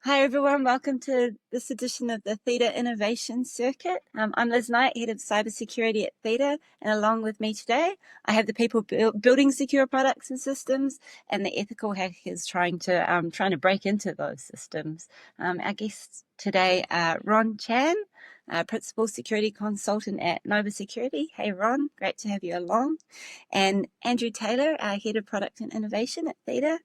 Hi everyone, welcome to this edition of the Theta Innovation Circuit. I'm Liz Knight, Head of Cybersecurity at Theta, and along with me today, I have the people building secure products and systems, and the ethical hackers trying to break into those systems. Our guests today are Ron Chan, Principal Security Consultant at Nova Security. Hey Ron, great to have you along. And Andrew Taylor, our Head of Product and Innovation at Theta.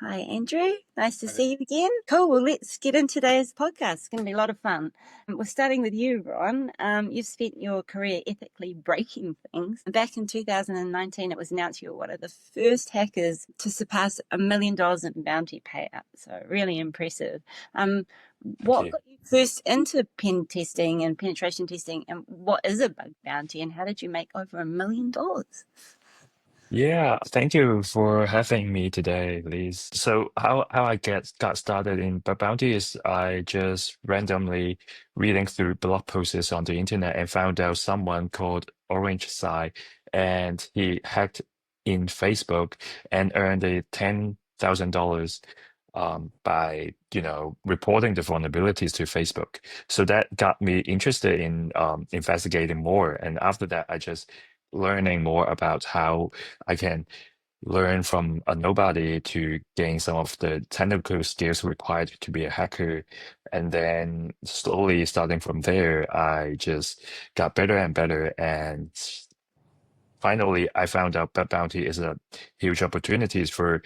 Hi, Andrew. Nice to see you again. Cool. Well, let's get into today's podcast. It's going to be a lot of fun. We're starting with you, Ron. You've spent your career ethically breaking things. Back in 2019, it was announced you were one of the first hackers to surpass $1 million in bounty payout. So really impressive. Thank What you. got you first into pen testing and penetration testing, and what is a bug bounty, and how did you make over $1 million? Yeah, thank you for having me today, Liz. So how I got started in bug bounty is I just randomly reading through blog posts on the internet and found out someone called Orange Sai, and he hacked in Facebook and earned a $10,000 by reporting the vulnerabilities to Facebook. So that got me interested in investigating more, and after that I just learning more about how I can learn from a nobody to gain some of the technical skills required to be a hacker. And then slowly starting from there, I just got better and better. And finally, I found out that bounty is a huge opportunities for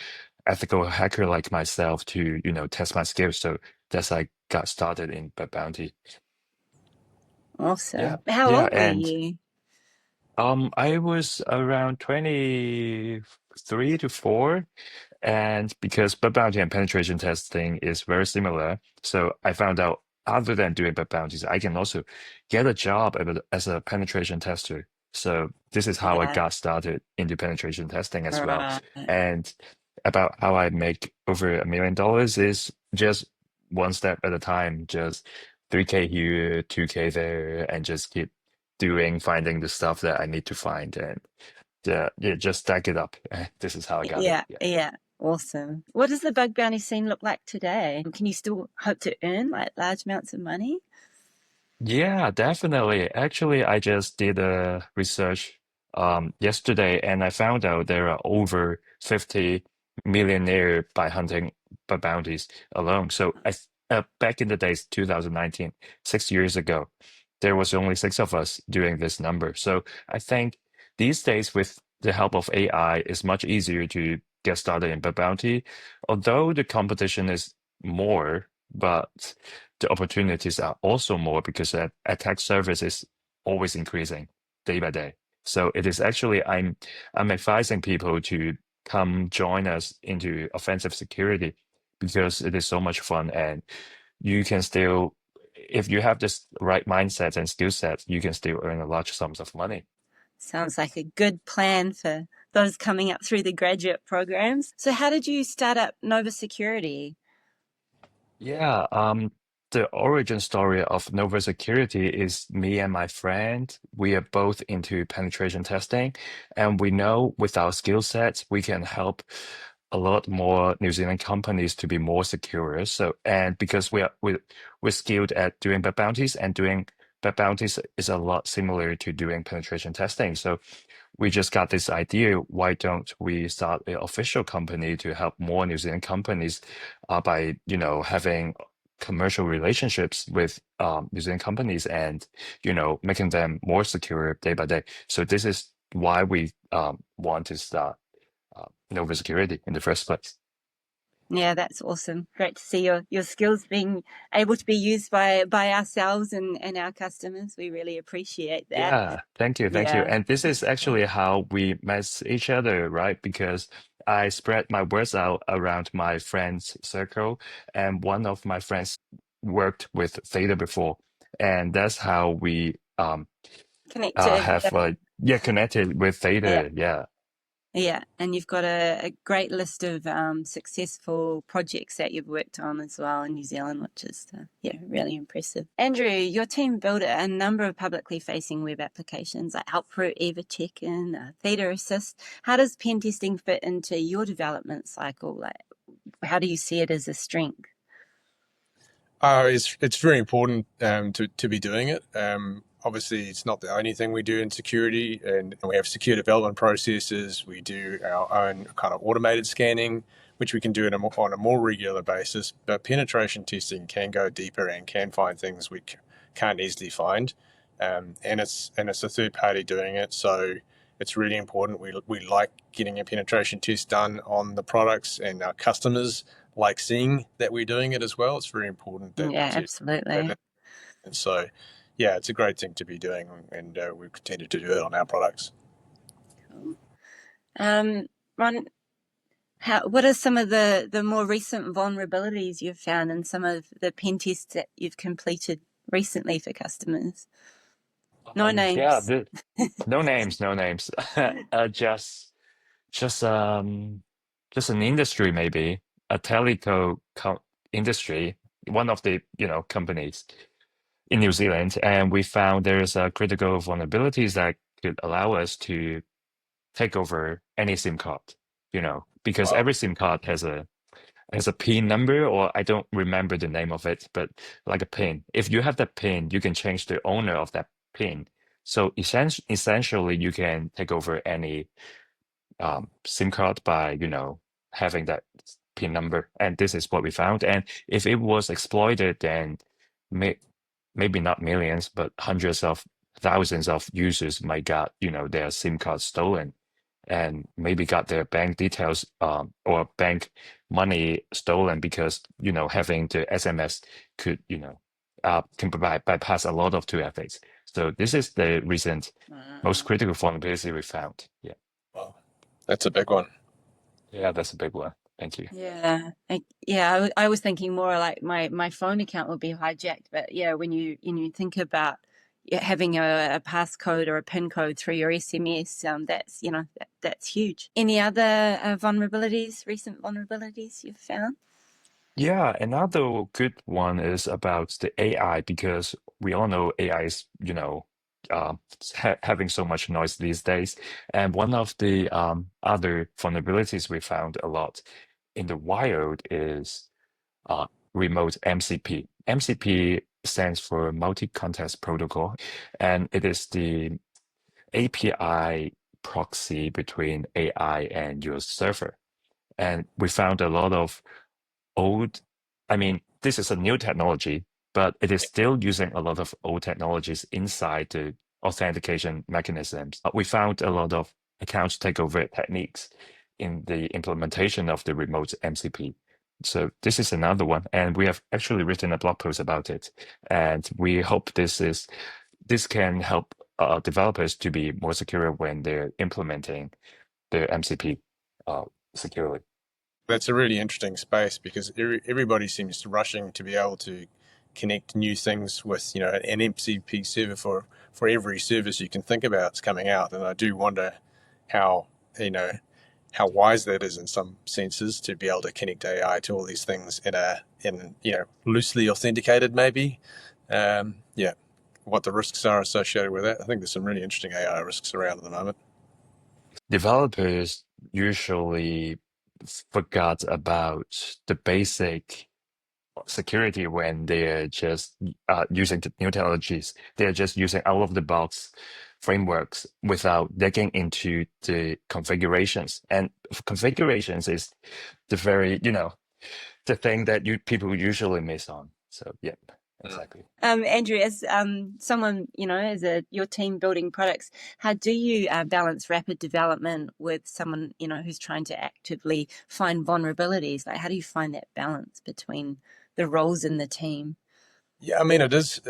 ethical hacker like myself to, test my skills. So that's how I got started in bug bounty. Yeah. Awesome. How Yeah. old were And you? I was around 23 to 4, and because bug bounty and penetration testing is very similar, so I found out other than doing bug bounties, I can also get a job as a penetration tester. So this is how I Yeah, got started into penetration testing as well. right. And about how I make over $1 million is just one step at a time, just 3K here, 2K there, and just keep finding the stuff that I need to find, and yeah, just stack it up. This is how I got it. Yeah, Yeah. yeah. Awesome. What does the bug bounty scene look like today? Can you still hope to earn like large amounts of money? Yeah, definitely. Actually, I just did a research yesterday, and I found out there are over 50 millionaire by hunting by bounties alone. So back in the days, 2019, 6 years ago, there was only six of us doing this number. So I think these days, with the help of AI, it's much easier to get started in bug bounty, although the competition is more, but the opportunities are also more because that attack surface is always increasing day by day. So it is actually I'm advising people to come join us into offensive security because it is so much fun, and you can still, if you have this right mindset and skill set, you can still earn a large sums of money. Sounds like a good plan for those coming up through the graduate programs. So how did you start up Nova Security? Yeah, the origin story of Nova Security is me and my friend. We are both into penetration testing, and we know with our skill sets, we can help a lot more New Zealand companies to be more secure. So, and because we're skilled at doing bug bounties, and doing bug bounties is a lot similar to doing penetration testing. So we just got this idea. Why don't we start an official company to help more New Zealand companies by having commercial relationships with New Zealand companies, and making them more secure day by day. So this is why we want to start Nova Security in the first place. Yeah, that's awesome. Great to see your skills being able to be used by ourselves and our customers. We really appreciate that. Yeah, thank you, thank you. Yeah. And this is actually how we met each other, right? Because I spread my words out around my friends' circle, and one of my friends worked with Theta before, and that's how we Connected. have yeah, connected with Yeah. Theta. Yeah. Yeah, and you've got a great list of successful projects that you've worked on as well in New Zealand, which is yeah, really impressive. Andrew, your team built a number of publicly facing web applications like Helpful, EvaCheck, and Theta Assist. How does pen testing fit into your development cycle? Like, how do you see it as a strength? It's very important to be doing it. Obviously, it's not the only thing we do in security, and we have secure development processes. We do our own kind of automated scanning, which we can do on a more regular basis. But penetration testing can go deeper and can find things we can't easily find, and it's a third party doing it. So it's really important. We like getting a penetration test done on the products, and our customers like seeing that we're doing it as well. It's very important that Yeah, to absolutely. and so yeah, it's a great thing to be doing, and we continue to do it on our products. Cool. Um, Ron, what are some of the more recent vulnerabilities you've found and some of the pen tests that you've completed recently for customers? No Yeah, names. no names, no names. Just just an industry maybe, a teleco industry, one of the companies in New Zealand, and we found there's a critical vulnerabilities that could allow us to take over any SIM card, because Wow. every SIM card has a PIN number, or I don't remember the name of it, but like a PIN. If you have that PIN, you can change the owner of that PIN. So essentially, you can take over any SIM card by, having that PIN number. And this is what we found. And if it was exploited, then may, maybe not millions, but hundreds of thousands of users might got, their SIM card stolen and maybe got their bank details or bank money stolen because, having the SMS could, can bypass a lot of 2FAs. So this is the recent most Uh, critical vulnerability we found. Yeah. Wow, that's a big one. Yeah, that's a big one. Thank you. yeah, I was thinking more like my phone account would be hijacked, but yeah, when you think about having a passcode or a PIN code through your SMS, that's that's huge. Any other vulnerabilities, recent vulnerabilities you've found? Yeah, another good one is about the AI because we all know AI is, having so much noise these days. And one of the other vulnerabilities we found a lot in the wild is uh, remote MCP. MCP stands for Multi-Context Protocol, and it is the API proxy between AI and your server. And we found a lot of old, I mean, this is a new technology, but it is still using a lot of old technologies inside the authentication mechanisms. We found a lot of account takeover techniques in the implementation of the remote MCP. So this is another one, and we have actually written a blog post about it. And we hope this can help developers to be more secure when they're implementing their MCP securely. That's a really interesting space because everybody seems to rushing to be able to connect new things with an MCP server for every service you can think about is coming out, and I do wonder how you know how wise that is in some senses to be able to connect AI to all these things in loosely authenticated maybe. Yeah, what the risks are associated with that. I think there's some really interesting AI risks around at the moment. Developers usually forgot about the basic security when they're just using the new technologies. They're just using out of the box frameworks without digging into the configurations. And configurations is the very, the thing that people usually miss on. So, yeah, exactly. Andrew, as someone, as your team building products, how do you balance rapid development with someone, who's trying to actively find vulnerabilities? Like, how do you find that balance between the roles in the team? Yeah, I mean, it is.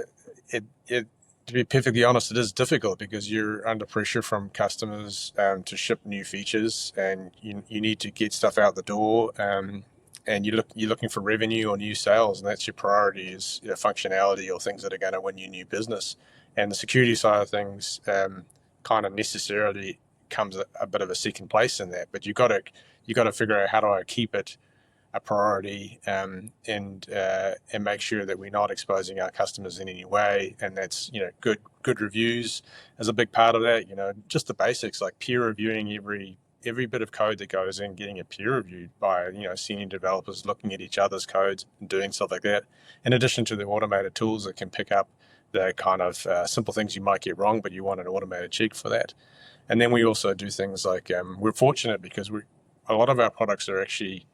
It to be perfectly honest, it is difficult because you're under pressure from customers to ship new features, and you need to get stuff out the door. And you're looking for revenue or new sales, and that's your priority is functionality or things that are going to win you new business. And the security side of things kind of necessarily comes a bit of a second place in that. But you got to figure out how do I keep it a priority, and make sure that we're not exposing our customers in any way. And that's good reviews is a big part of that. Just the basics like peer reviewing every bit of code that goes in getting it peer reviewed by senior developers looking at each other's codes and doing stuff like that. In addition to the automated tools that can pick up the kind of simple things you might get wrong, but you want an automated check for that. And then we also do things like we're fortunate because a lot of our products are actually,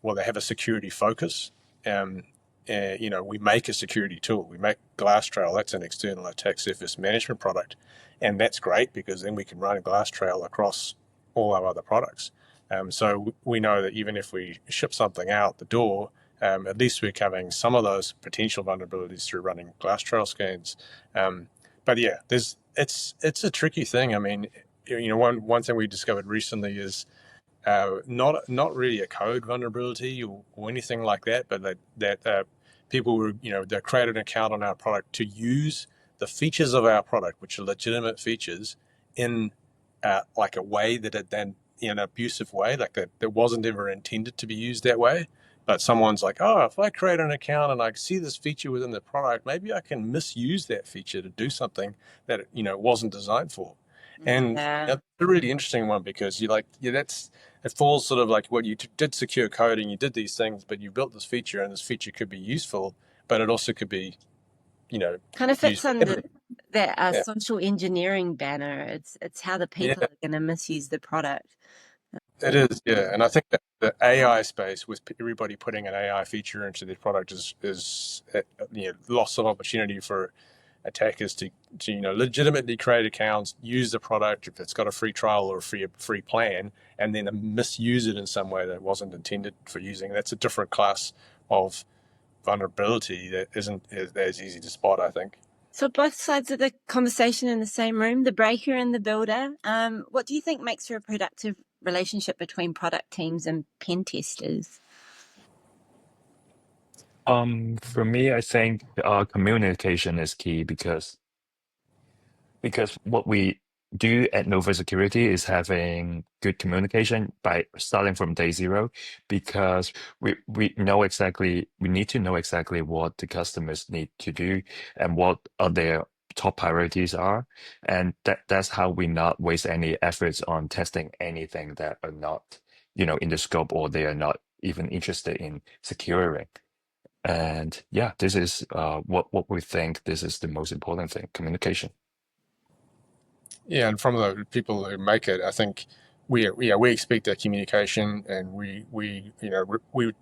well, they have a security focus. We make a security tool. We make GlassTrail. That's an external attack surface management product, and that's great because then we can run GlassTrail across all our other products. So we know that even if we ship something out the door, at least we're covering some of those potential vulnerabilities through running GlassTrail scans. But yeah, it's a tricky thing. I mean, one thing we discovered recently is not really a code vulnerability or anything like that, but that people were, they created an account on our product to use the features of our product, which are legitimate features, in like a way that it then, in an abusive way, like that wasn't ever intended to be used that way. But someone's like, oh, if I create an account and I see this feature within the product, maybe I can misuse that feature to do something that it wasn't designed for. And that's a really interesting one because it falls sort of like what you did secure code and you did these things, but you built this feature and this feature could be useful, but it also could be, kind of fits under that yeah. social engineering banner. It's how the people are going to misuse the product. It is, yeah. And I think that the AI space, with everybody putting an AI feature into their product, is loss of opportunity for attackers to legitimately create accounts, use the product if it's got a free trial or a free plan, and then misuse it in some way that wasn't intended for using. That's a different class of vulnerability that isn't as easy to spot, I think. So both sides of the conversation in the same room, the breaker and the builder. What do you think makes for a productive relationship between product teams and pen testers? For me, I think communication is key because what we do at Nova Security is having good communication by starting from day zero, because we need to know exactly what the customers need to do and what are their top priorities are, and that's how we not waste any efforts on testing anything that are not in the scope, or they are not even interested in securing. And yeah, this is what we think this is the most important thing: communication. Yeah, and from the people who make it, I think we expect that communication, and we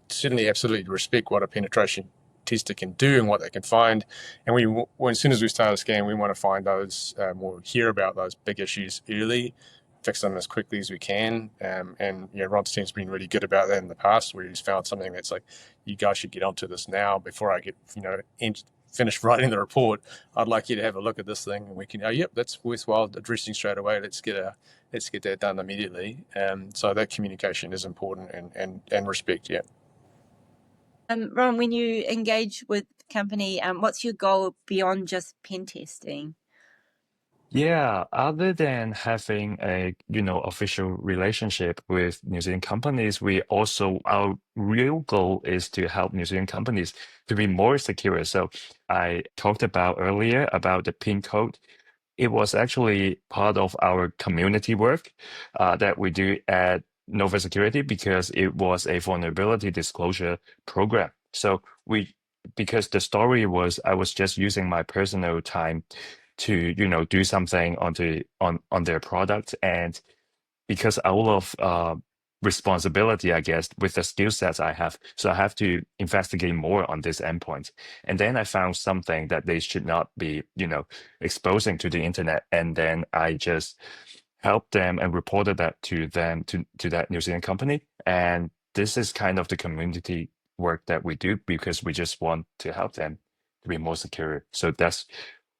certainly absolutely respect what a penetration tester can do and what they can find. And as soon as we start a scan, we want to find those or hear about those big issues early, fix them as quickly as we can. And Ron's team's been really good about that in the past, where he's found something that's like, you guys should get onto this now before I get finished writing the report. I'd like you to have a look at this thing, and we can. Oh, yep, that's worthwhile addressing straight away. Let's get that done immediately. So that communication is important, and respect. Yeah. Ron, when you engage with company, what's your goal beyond just pen testing? Yeah, other than having a official relationship with New Zealand companies, our real goal is to help New Zealand companies to be more secure. So I talked about earlier about the PIN code. It was actually part of our community work that we do at Nova Security, because it was a vulnerability disclosure program. So because the story was, I was just using my personal time to do something on their product, and because out of responsibility, I guess, with the skill sets I have, so I have to investigate more on this endpoint. And then I found something that they should not be exposing to the internet, and then I just helped them and reported that to them, to that New Zealand company. And this is kind of the community work that we do, because we just want to help them to be more secure. So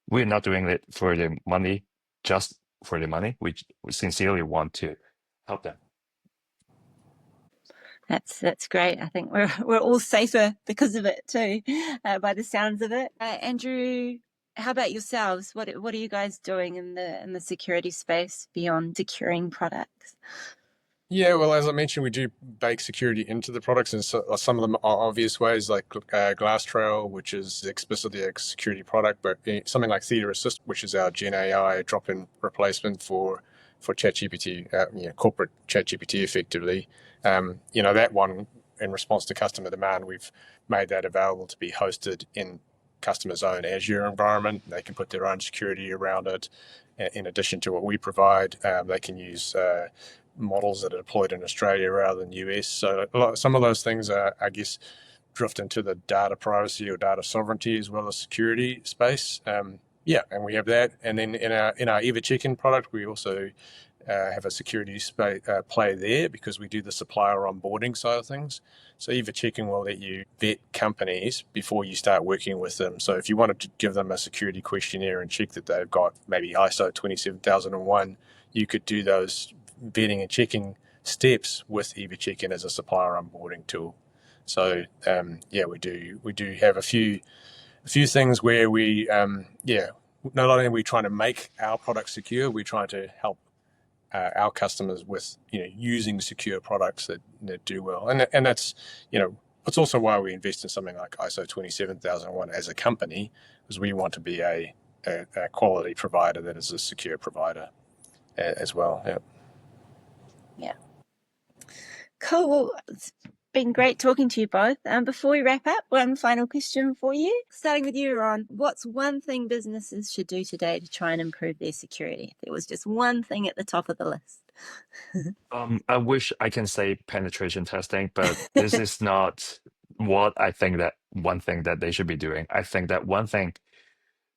we're not doing it for the money, just for the money. We sincerely want to help them. That's great. I think we're all safer because of it too, by the sounds of it. Andrew, how about yourselves? What are you guys doing in the security space beyond securing products? Yeah, well, as I mentioned, we do bake security into the products, and some of them are obvious ways, like GlassTrail, which is explicitly a security product, but something like Theta Assist, which is our Gen AI drop-in replacement for ChatGPT, corporate ChatGPT effectively. That one, in response to customer demand, we've made that available to be hosted in customers' own Azure environment. They can put their own security around it. In addition to what we provide, they can use models that are deployed in Australia rather than US. So some of those things are, I guess, drift into the data privacy or data sovereignty as well as security space. And we have that. And then in our EvaCheck-in product, we also have a security play there because we do the supplier onboarding side of things. So EvaCheck-in will let you vet companies before you start working with them. So if you wanted to give them a security questionnaire and check that they've got maybe ISO 27001, you could do those vetting and checking steps with EvaCheck-in as a supplier onboarding tool. So we do have a few things where we not only are we trying to make our product secure, we're trying to help our customers with using secure products that do well, and that's it's also why we invest in something like ISO 27001 as a company, because we want to be a quality provider that is a secure provider as well. Yeah. Cool. Well, it's been great talking to you both. Before we wrap up, one final question for you. Starting with you, Ron. What's one thing businesses should do today to try and improve their security? If there was just one thing at the top of the list. I wish I can say penetration testing, but this is not what I think that one thing that they should be doing. I think that one thing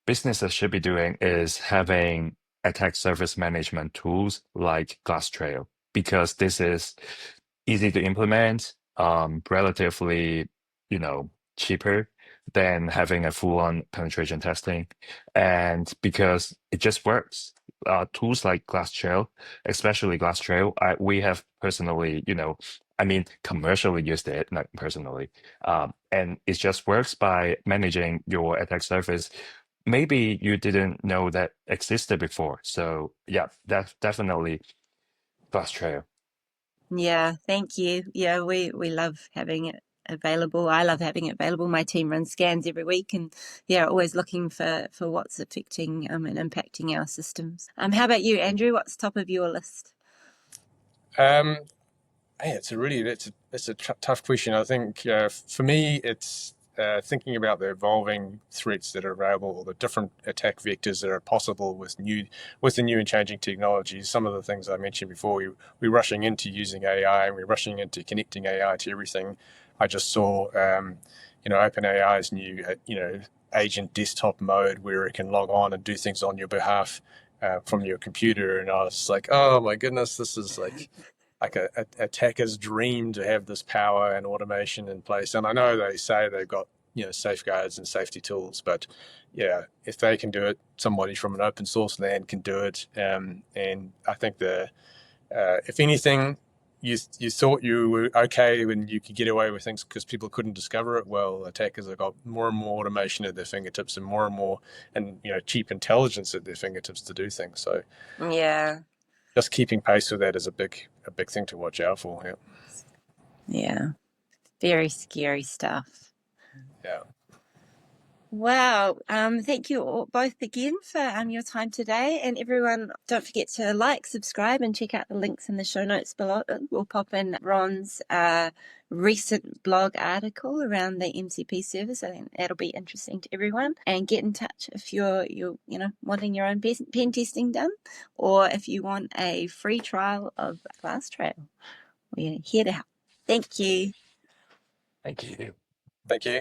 businesses should be doing is having attack surface management tools like GlassTrail, because this is easy to implement, relatively, cheaper than having a full-on penetration testing, and because it just works. Tools like GlassTrail, especially GlassTrail, we have personally, commercially used it, not personally, and it just works by managing your attack surface. Maybe you didn't know that existed before. So yeah, that's definitely GlassTrail. Yeah, thank you. Yeah, we love having it available. I love having it available. My team runs scans every week, and always looking for what's affecting and impacting our systems. How about you, Andrew? What's top of your list? It's a tough question. I think for me, it's thinking about the evolving threats that are available, or the different attack vectors that are possible with the new and changing technologies. Some of the things I mentioned before, we're rushing into using AI, and we're rushing into connecting AI to everything. I just saw, OpenAI's new, agent desktop mode where it can log on and do things on your behalf from your computer, and I was like, oh my goodness, this is like a attacker's dream to have this power and automation in place. And I know they say they've got safeguards and safety tools, but if they can do it, somebody from an open source land can do it. And I think if anything, you thought you were okay when you could get away with things because people couldn't discover it. Well, attackers have got more and more automation at their fingertips, and more and more, and cheap intelligence at their fingertips to do things. So Yeah. just keeping pace with that is a big thing to watch out for. Yeah. Very scary stuff. Yeah. Wow. Thank you all, both again for your time today. And everyone, don't forget to like, subscribe, and check out the links in the show notes below. We'll pop in Ron's recent blog article around the MCP service. I think that'll be interesting to everyone. And get in touch if you're wanting your own pen testing done, or if you want a free trial of GlassTrail. We're here to help. Thank you. Thank you. Thank you.